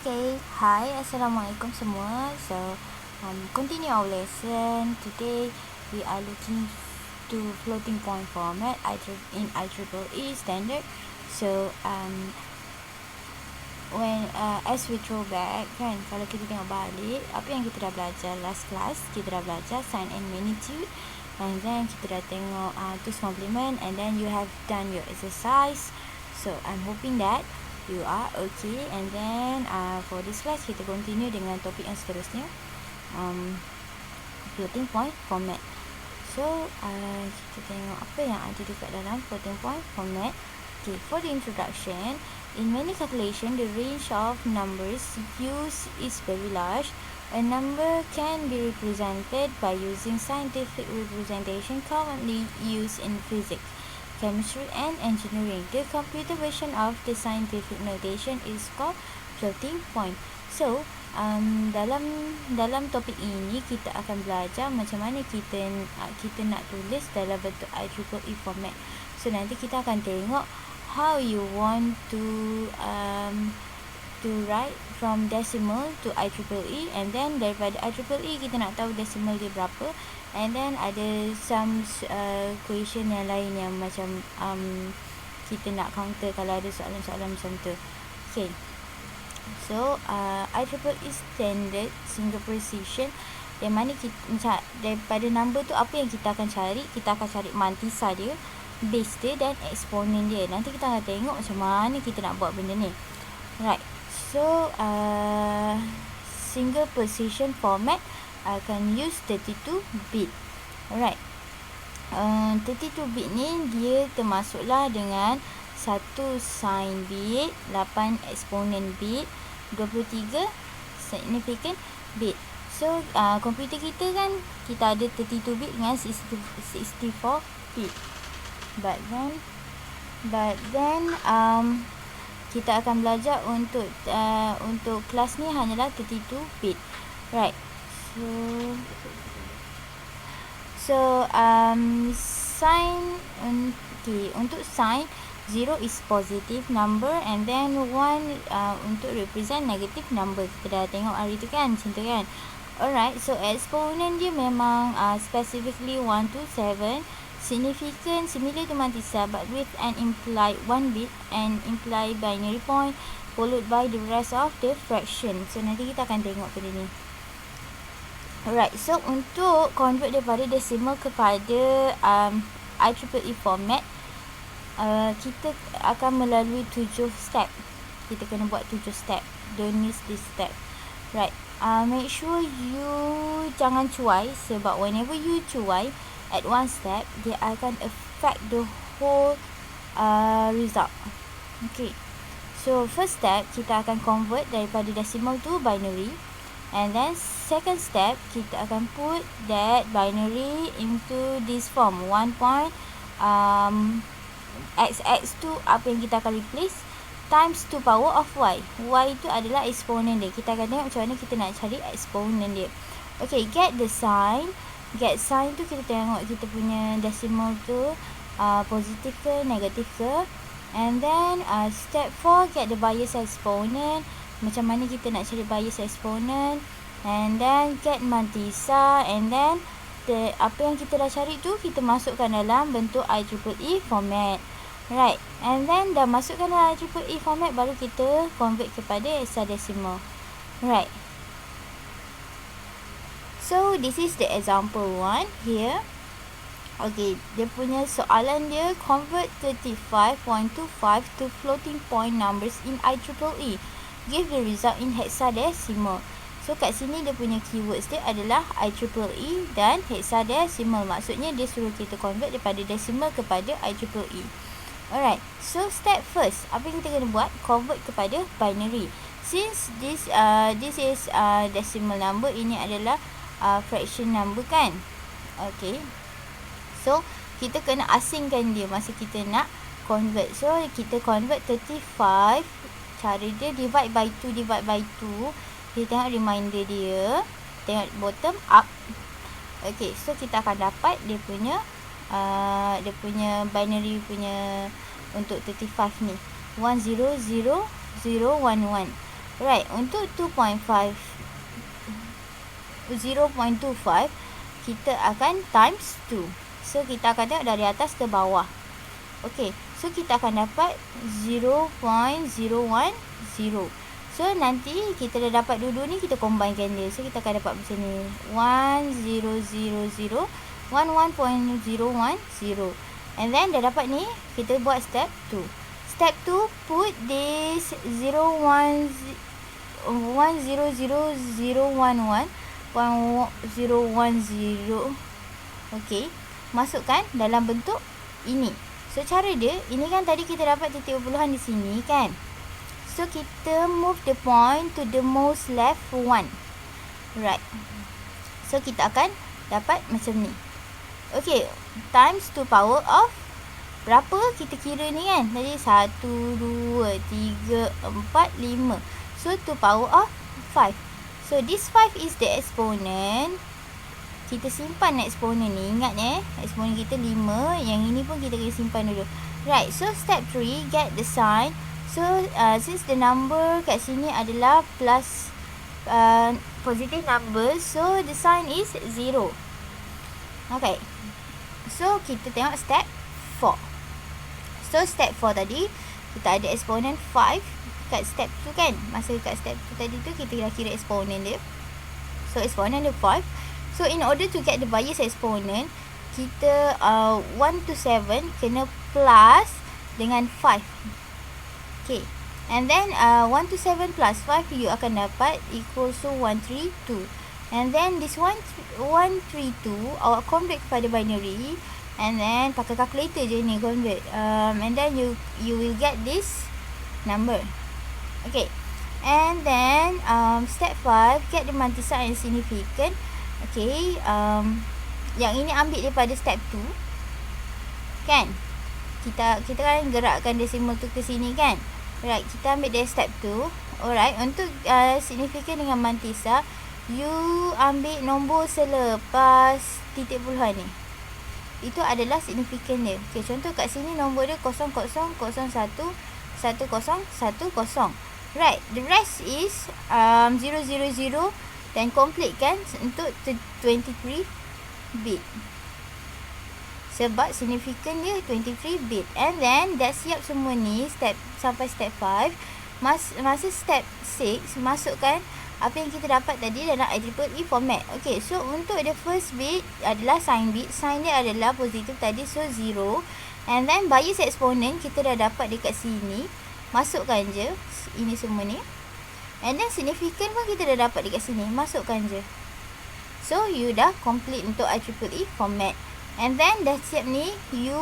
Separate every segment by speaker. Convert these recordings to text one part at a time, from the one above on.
Speaker 1: Okay, hi, Assalamualaikum semua. So, continue our lesson. Today, we are looking to floating point format in IEEE standard. So, as we throw back, kan, kalau kita tengok balik, apa yang kita dah belajar last class, kita dah belajar sign and magnitude, and then kita dah tengok two's complement, and then you have done your exercise. So, I'm hoping that you are okay, and then for this class kita continue dengan topik yang seterusnya, floating point format. So kita tengok apa yang ada dekat dalam floating point format. Okay, for the introduction, in many calculation the range of numbers used is very large. A number can be represented by using scientific representation commonly used in physics, chemistry and engineering. The computer version of the scientific notation is called floating point. So, dalam topik ini kita akan belajar macam mana kita nak tulis dalam bentuk IEEE format. So, nanti kita akan tengok how you want to write from decimal to IEEE, and then daripada IEEE kita nak tahu decimal dia berapa, and then ada some question yang lain yang macam kita nak counter kalau ada soalan-soalan macam tu. Okay, so IEEE standard single precision, yang mana kita daripada number tu apa yang kita akan cari? Kita akan cari mantisa dia, base dia dan eksponen dia. Nanti kita akan tengok macam mana kita nak buat benda ni. Right, so single precision format akan use 32 bit. Alright, 32 bit ni dia termasuklah dengan 1 sign bit, 8 exponent bit, 23 significant bit. So komputer kita kan, kita ada 32 bit dengan 64 bit. But then kita akan belajar untuk kelas ni hanyalah 32 bit. Right, so sign, okay, untuk sign 0 is positive number, and then 1 untuk represent negative number. Kita dah tengok hari tu kan, macam tu kan. Alright, so exponent dia memang specifically 1 to 7, significant similar to mantissa but with an implied 1 bit and implied binary point followed by the rest of the fraction. So nanti kita akan tengok benda ni. Alright, so untuk convert daripada decimal kepada IEEE format, kita akan melalui 7 step. Kita kena buat 7 step. Don't miss this step. Right, make sure you jangan cuai, sebab whenever you cuai at one step, dia akan affect the whole result. Okay, so first step kita akan convert daripada decimal to binary, and then second step kita akan put that binary into this form 1 point xx tu apa yang kita akan replace times 2 power of y. Y itu adalah eksponen dia. Kita akan tengok macam mana kita nak cari eksponen dia. Okay, get sign tu kita tengok kita punya decimal tu positif ke negatif ke, and then step 4 get the bias exponent. Macam mana kita nak cari bias exponent, and then get mantissa, and then apa yang kita dah cari tu kita masukkan dalam bentuk IEEE format. Right, and then dah masukkan dalam IEEE format, baru kita convert kepada hexadecimal. Right, so this is the example 1 here. Okay, dia punya soalan dia convert 35.25 to floating point numbers in IEEE. Give the result in hexadecimal. So kat sini dia punya keywords dia adalah IEEE dan hexadecimal. Maksudnya dia suruh kita convert daripada decimal kepada IEEE. Alright, so step first, apa yang kita kena buat? Convert kepada binary. Since this is decimal number, ini adalah fraction number kan. Okay, so kita kena asingkan dia masa kita nak convert. So kita convert 35, cara dia divide by 2. Kita tengok reminder dia, tengok bottom up. Okay, so kita akan dapat dia punya binary punya untuk 35 ni 100011. Right, untuk 0.25 kita akan times 2. So kita akan tengok dari atas ke bawah. Okay, so kita akan dapat 0.010. So nanti kita dah dapat dua-dua ni, kita combinekan dia. So kita akan dapat macam ni, 1000 11.010. And then dah dapat ni, kita buat step 2. Step 2, put this 1000011.010. Okay, masukkan dalam bentuk ini. So cara dia, ini kan tadi kita dapat titik perpuluhan di sini kan. So kita move the point to the most left one. Right. So kita akan dapat macam ni. Okay, times 2 power of berapa kita kira ni kan. Tadi 1, 2, 3, 4, 5. So 2 power of 5. So this 5 is the exponent. Kita simpan eksponen ni. Ingat eksponen kita 5. Yang ini pun kita kena simpan dulu. Right, so step 3, get the sign. So since the number kat sini adalah plus positive number, so the sign is 0. Okay, so kita tengok step 4. So step 4 tadi kita ada eksponen 5 kat step 2 kan. Masa kat step 2 tadi tu kita dah kira eksponen dia. So eksponen dia 5. So in order to get the bias exponent, kita 1 to 7 kena plus dengan 5. Okay, and then 1 to 7 plus 5 you akan dapat equals to 132. And then this 132 awak convert kepada binary, and then pakai calculator je ni convert, and then you will get this number. Okay, and then step 5, get the mantissa and significant. Okay, yang ini ambil daripada step 2 kan. Kita kan gerakkan decimal tu ke sini kan. Right, kita ambil dari step 2. Alright, untuk significant dengan mantissa, you ambil nombor selepas titik puluhan ni. Itu adalah significant dia. Okay, contoh kat sini nombor dia 00011010. Right, the rest is 000 dan complete kan untuk 23 bit. Sebab significant dia 23 bit. And then dah siap semua ni sampai step 5. Masa step 6 masukkan apa yang kita dapat tadi dalam IEEE format. Okay, so untuk the first bit adalah sign bit. Sign dia adalah positif tadi, so 0. And then bias exponent kita dah dapat dekat sini. Masukkan je ini semua ni. And then significant pun kita dah dapat dekat sini. Masukkan je. So you dah complete untuk IEEE format. And then dah siap ni, you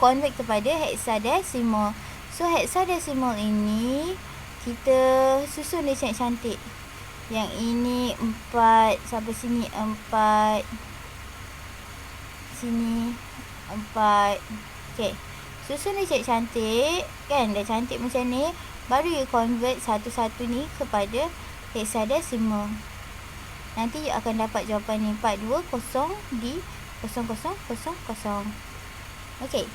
Speaker 1: convert kepada hexadecimal. So hexadecimal ini kita susun dia cantik-cantik. Yang ini 4, sampai sini 4, sini 4. Okay, susun dia cantik kan. Dah cantik macam ni, baru you convert satu-satu ni kepada hexadecimal. Nanti you akan dapat jawapan ni 420 di 0000. Okay,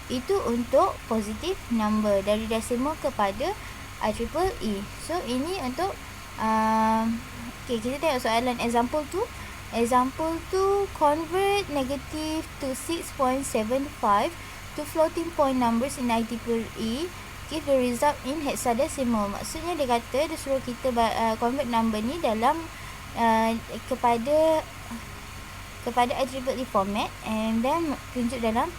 Speaker 1: itu untuk positive number dari decimal kepada IEEE. So ini untuk okay, kita tengok soalan example 2. Example 2, convert negative to 6.75 to floating point numbers in IEEE. Give the result in hexadecimal. Maksudnya dia kata dia suruh kita convert number ni dalam kepada IEEE format, and then tunjuk dalam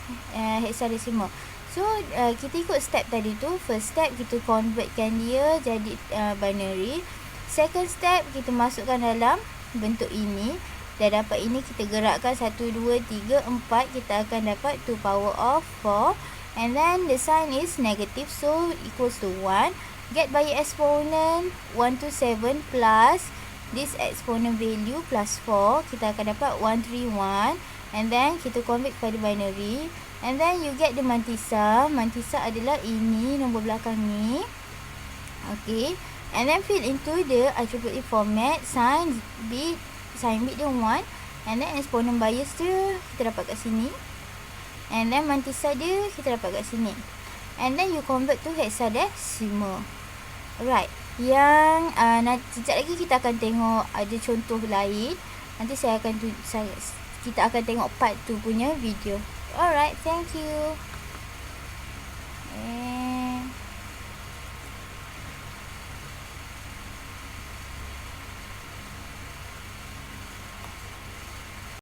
Speaker 1: hexadecimal. So kita ikut step tadi tu. First step kita convertkan dia jadi binary. Second step kita masukkan dalam bentuk ini. Dah dapat ini, kita gerakkan 1, 2, 3, 4. Kita akan dapat 2 power of 4. And then the sign is negative, so equals to 1. Get by exponent 1 to 7 plus this exponent value plus 4. Kita akan dapat 131. And then kita convert kepada binary. And then you get the mantissa. Mantissa adalah ini, nombor belakang ni. Okay, and then fill into the IEEE format. Sign bit dia 1. And then exponent bias dia kita dapat kat sini. And then mantissa dia kita dapat kat sini. And then you convert to hexadecimal. Alright, Yang nanti sekejap lagi kita akan tengok ada contoh lain. Nanti kita akan tengok part 2 punya video. Alright, thank you.